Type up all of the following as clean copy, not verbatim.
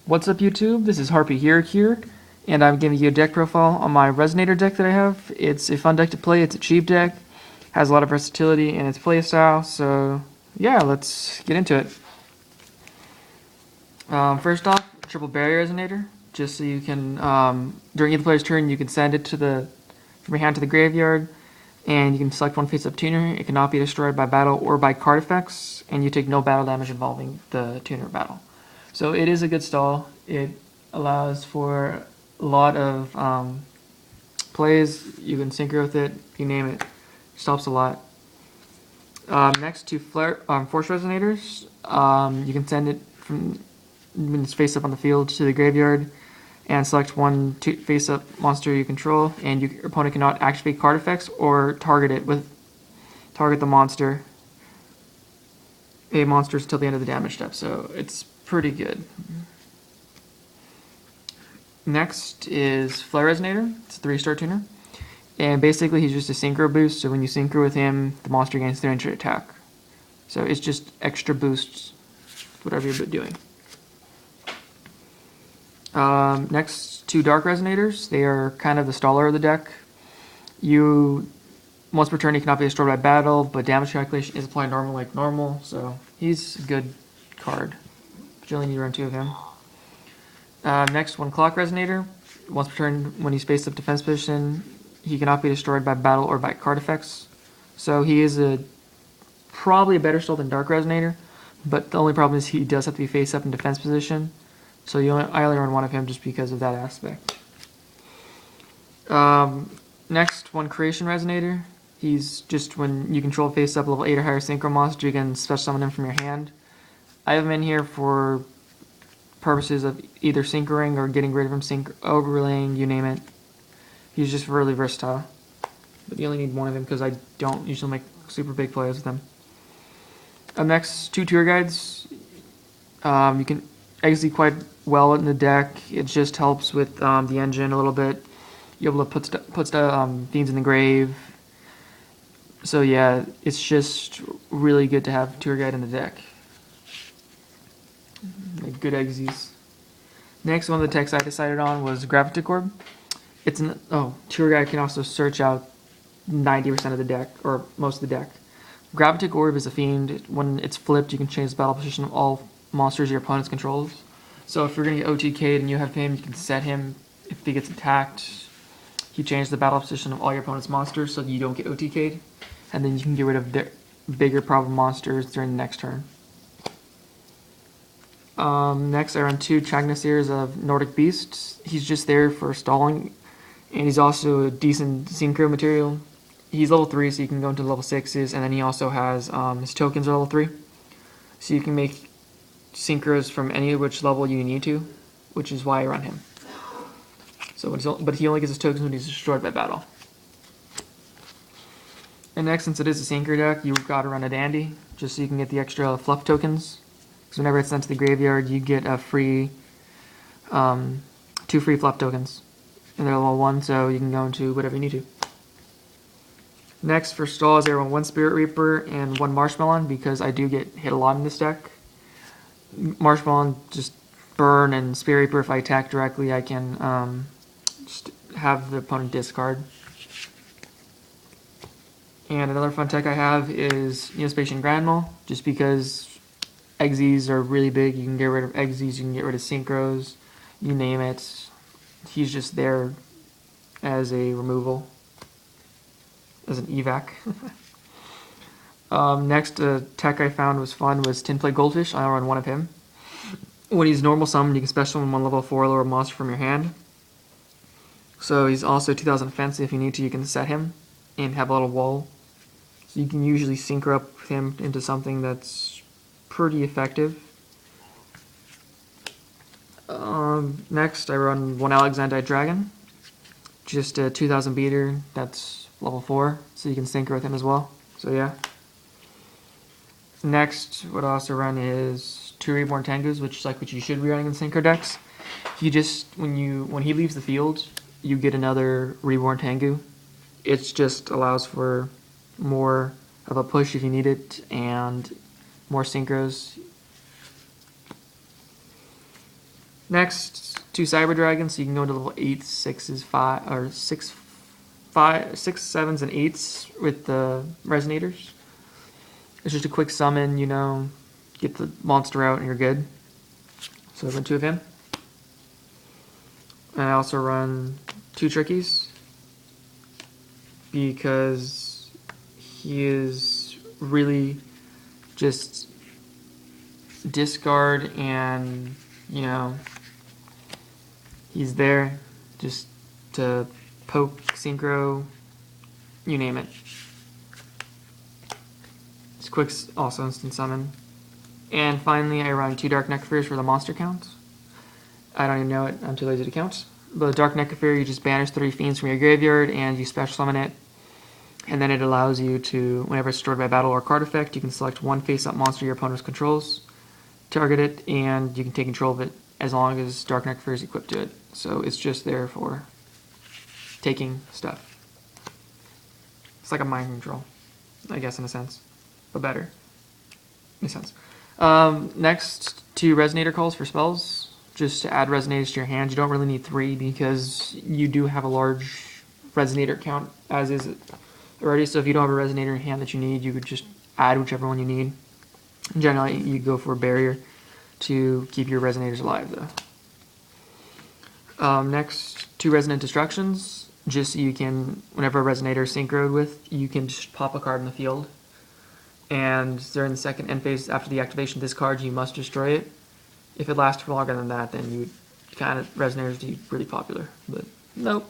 What's up, YouTube? This is HarpieHero here, and I'm giving you a deck profile on my Resignator deck that I have. It's a fun deck to play. It's a cheap deck, has a lot of versatility in its playstyle. So yeah, let's get into it. First off, triple barrier Resignator, just so you can during either player's turn you can send it from your hand to the graveyard, and you can select one face-up tuner. It cannot be destroyed by battle or by card effects, and you take no battle damage involving the tuner battle. So it is a good stall. It allows for a lot of plays. You can synchro with it, you name it. Just helps a lot. Next to Force Resonators, you can send it from when it's face up on the field to the graveyard, and select one face up monster you control, and your opponent cannot activate card effects or target the monster. Monsters until the end of the damage step, so it's pretty good. Next is Flare Resonator. It's a 3-star tuner, and basically he's just a synchro boost. So when you synchro with him, the monster gains 300 attack. So it's just extra boosts, whatever you're doing. Next, 2 Dark Resonators. They are kind of the staller of the deck. Once per turn, he cannot be destroyed by battle, but damage calculation is applied like normal, so he's a good card. But you only need to run 2 of him. Next, 1 Clock Resonator. Once per turn, when he's faced up defense position, he cannot be destroyed by battle or by card effects. So he is probably a better stall than Dark Resonator, but the only problem is he does have to be face up in defense position. So I only run 1 of him just because of that aspect. Next, 1 Creation Resonator. He's just when you control face up level 8 or higher synchro monster, you can special summon him from your hand. I have him in here for purposes of either synchroing or getting rid of him, overlaying, you name it. He's just really versatile. But you only need 1 of him because I don't usually make super big plays with him. Next, 2 Tour Guides. You can exit quite well in the deck. It just helps with the engine a little bit. You're able to put fiends in the grave. So yeah, it's just really good to have Tour Guide in the deck. Like good exes. Next, one of the techs I decided on was Gravitic Orb. Tour Guide can also search out 90% of the deck, or most of the deck. Gravitic Orb is a fiend. When it's flipped, you can change the battle position of all monsters your opponent controls. So if you're going to get OTK'd and you have him, you can set him. If he gets attacked, you change the battle position of all your opponent's monsters so you don't get OTK'd. And then you can get rid of bigger problem monsters during the next turn. Next, I run 2 Chagnaseers of Nordic Beasts. He's just there for stalling, and he's also a decent synchro material. He's level 3, so you can go into level 6s, and then he also has his tokens are level 3. So you can make synchros from any which level you need to, which is why I run him. But he only gets his tokens when he's destroyed by battle. And next, since it is a synchro deck, you've got to run a Dandy, just so you can get the extra fluff tokens. Because whenever it's sent to the graveyard, you get a free, 2 free fluff tokens. And they're level 1, so you can go into whatever you need to. Next, for stalls, I run 1 Spirit Reaper and 1 Marshmallow, because I do get hit a lot in this deck. Marshmallow, just burn, and Spirit Reaper, if I attack directly, I can just have the opponent discard. And another fun tech I have is Neospatian Grandmal, just because Exes are really big. You can get rid of Exes, you can get rid of Synchros, you name it. He's just there as a removal, as an evac. Next tech I found was fun was Tinplate Goldfish. I'll run 1 of him. When he's normal summon, you can special summon 1 level 4 lower monster from your hand. So he's also 2000 defense. If you need to, you can set him and have a little wall. So you can usually synchro up with him into something that's pretty effective. Next, I run 1 Alexandrite Dragon. Just a 2000 beater. That's level 4, so you can synchro with him as well. So yeah. Next, what I also run is 2 Reborn Tengus, which is like what you should be running in synchro decks. When he leaves the field, you get another Reborn Tengu. It just allows for more of a push if you need it, and more synchros. Next, 2 Cyber Dragons, so you can go to level 8s, 6s, 5, or 6, 5, 6, 7s, and 8s with the Resignators. It's just a quick summon, you know, get the monster out and you're good. So I run 2 of him. And I also run 2 Trickies because he is really just discard and, you know, he's there just to poke, synchro, you name it. It's quick, also instant summon. And finally, I run 2 Dark Necrophores for the monster count. I don't even know it, I'm too lazy to count. The Dark Necrophore, you just banish 3 fiends from your graveyard and you special summon it. And then it allows you to, whenever it's destroyed by battle or card effect, you can select 1 face-up monster your opponent controls, target it, and you can take control of it as long as Dark Necrophore is equipped to it. So it's just there for taking stuff. It's like a mind control, I guess, in a sense, but better. In a sense. Next, 2 Resignator calls for spells. Just to add Resonators to your hand. You don't really need 3 because you do have a large Resonator count as is already. So if you don't have a Resonator in your hand that you need, you could just add whichever one you need. Generally, you go for a barrier to keep your Resonators alive, though. Next, 2 Resonant Destructions. Just so you can, whenever a Resonator is synchroed with, you can just pop a card in the field. And during the second end phase after the activation of this card, you must destroy it. If it lasts for longer than that, then you kind of Resonators be really popular, but nope.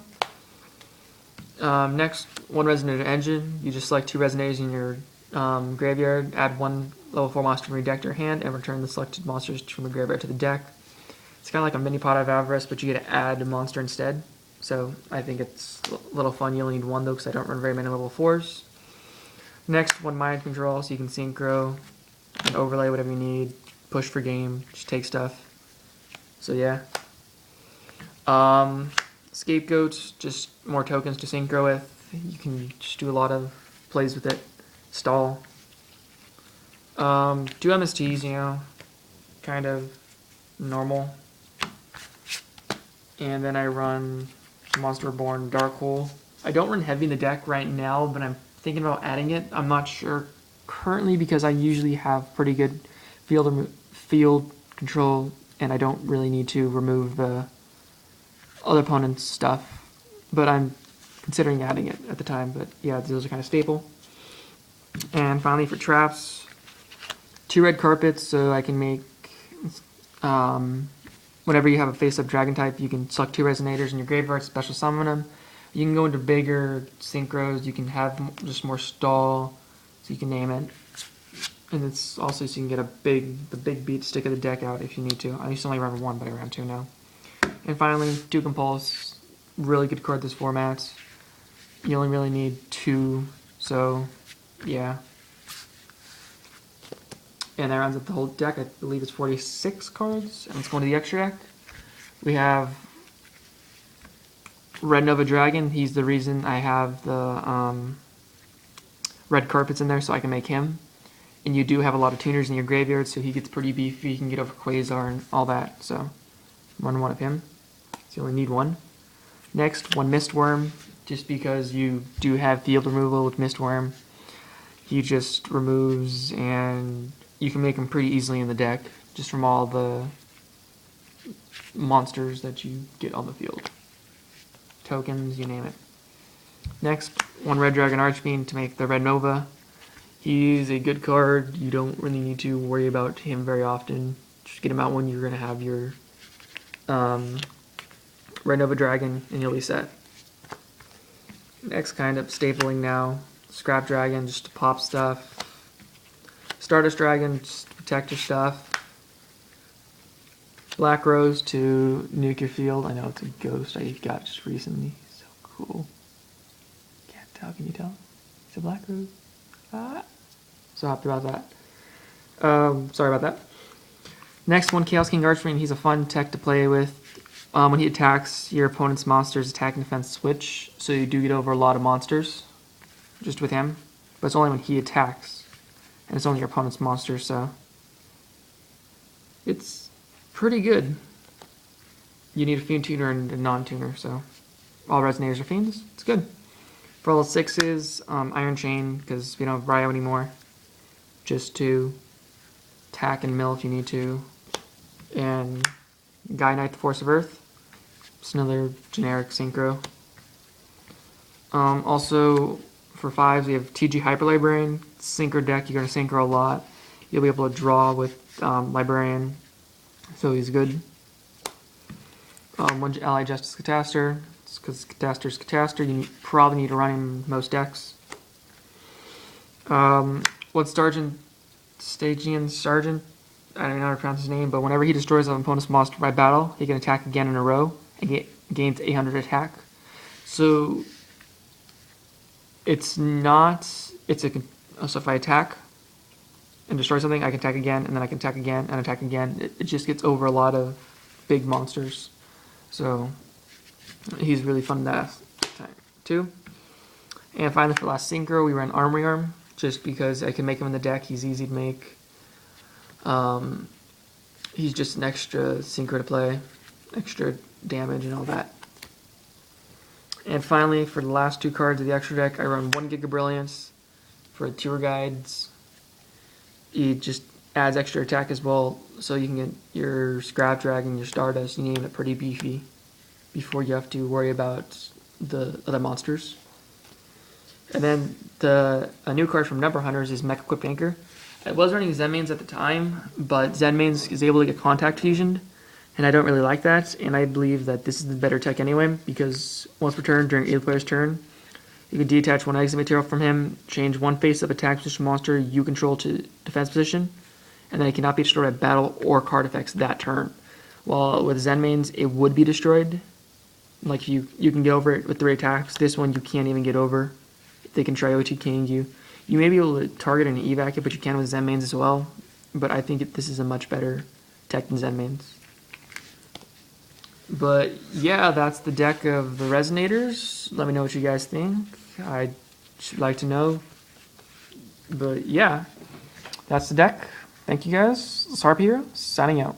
Next, 1 Resonator Engine. You just select 2 Resonators in your graveyard, add 1 level 4 monster from your deck to your hand, and return the selected monsters from the graveyard to the deck. It's kind of like a mini Pot of Avarice, but you get to add a monster instead. So I think it's a little fun. You only need 1 though, because I don't run very many level 4s. Next, 1 Mind Control, so you can synchro and overlay whatever you need. Push for game, just take stuff. So yeah. Scapegoat, just more tokens to synchro with. You can just do a lot of plays with it. Stall. 2 MSTs, you know, kind of normal. And then I run Monster Reborn Dark Hole. I don't run heavy in the deck right now, but I'm thinking about adding it. I'm not sure currently because I usually have pretty good field control, and I don't really need to remove the other opponent's stuff. But I'm considering adding it at the time. But yeah, those are kind of staple. And finally, for traps, 2 red carpets, so I can make. Whenever you have a face-up dragon type, you can select 2 Resonators in your graveyard, special summon them. You can go into bigger synchros. You can have just more stall, so you can name it. And it's also so you can get the big beat stick of the deck out if you need to. I used to only run 1, but I ran 2 now. And finally, 2 Compulse. Really good card this format. You only really need 2, so yeah. And that rounds up the whole deck. I believe it's 46 cards. And let's go into the extra deck. We have Red Nova Dragon. He's the reason I have the red carpets in there, so I can make him. And you do have a lot of tuners in your graveyard, so he gets pretty beefy. You can get over Quasar and all that, so run 1 of him. So you only need 1. Next, 1 Mistworm, just because you do have field removal with Mistworm. He just removes, and you can make him pretty easily in the deck, just from all the monsters that you get on the field. Tokens, you name it. Next, 1 Red Dragon Archfiend to make the Red Nova. He's a good card. You don't really need to worry about him very often. Just get him out when you're going to have your Red Nova Dragon, and you'll be set. Next, kind of stapling now. Scrap Dragon, just to pop stuff. Stardust Dragon, just to protect your stuff. Black Rose to nuke your field. I know it's a ghost I got just recently. So cool. Can't tell, can you tell? It's a Black Rose. So happy about that. Sorry about that. Next, 1 Chaos King Archfiend. He's a fun tech to play with. When he attacks, your opponent's monsters attack and defense switch, so you do get over a lot of monsters just with him. But it's only when he attacks, and it's only your opponent's monster, so it's pretty good. you need a fiend tuner and a non-tuner, so all Resignators are fiends. It's good. For level 6s, Iron Chain, because we don't have Ryo anymore. Just to attack and mill if you need to. And Guy Knight, the Force of Earth. It's another generic synchro. Also, for 5s, we have TG Hyper Librarian. Synchro deck, you're going to synchro a lot. You'll be able to draw with Librarian, so he's good. 1 Ally Justice Cataster. It's because Cataster's Cataster. You probably need to run him in most decks. What Stygian Sergeant, I don't know how to pronounce his name, but whenever he destroys an opponent's monster by battle, he can attack again in a row and gains 800 attack. So it's not, so if I attack and destroy something, I can attack again, and then I can attack again and attack again. It just gets over a lot of big monsters. So he's really fun to attack too. And finally, for last synchro, we ran Armory Arm, just because I can make him in the deck. He's easy to make. He's just an extra synchro to play, extra damage and all that. And finally, for the last 2 cards of the extra deck, I run 1 Giga Brilliance for Tour Guides. He just adds extra attack as well, so you can get your Scrap Dragon, your Stardust, you name it, pretty beefy before you have to worry about the other monsters. And then a new card from Number Hunters is Mech Equipped Anchor. I was running Zenmains at the time, but Zenmains is able to get Contact Fusioned, and I don't really like that, and I believe that this is the better tech anyway, because once per turn, during either player's turn, you can detach 1 exit material from him, change 1 face-up attack position monster you control to defense position, and then it cannot be destroyed by battle or card effects that turn. While with Zenmains, it would be destroyed. Like you can get over it with 3 attacks. This one you can't even get over. They can try OTKing you. You may be able to target and evac it, but you can with Zenmains as well. But I think this is a much better tech than Zenmains. But yeah, that's the deck of the Resonators. Let me know what you guys think. I'd like to know. But yeah, that's the deck. Thank you guys. It's HarpieHero signing out.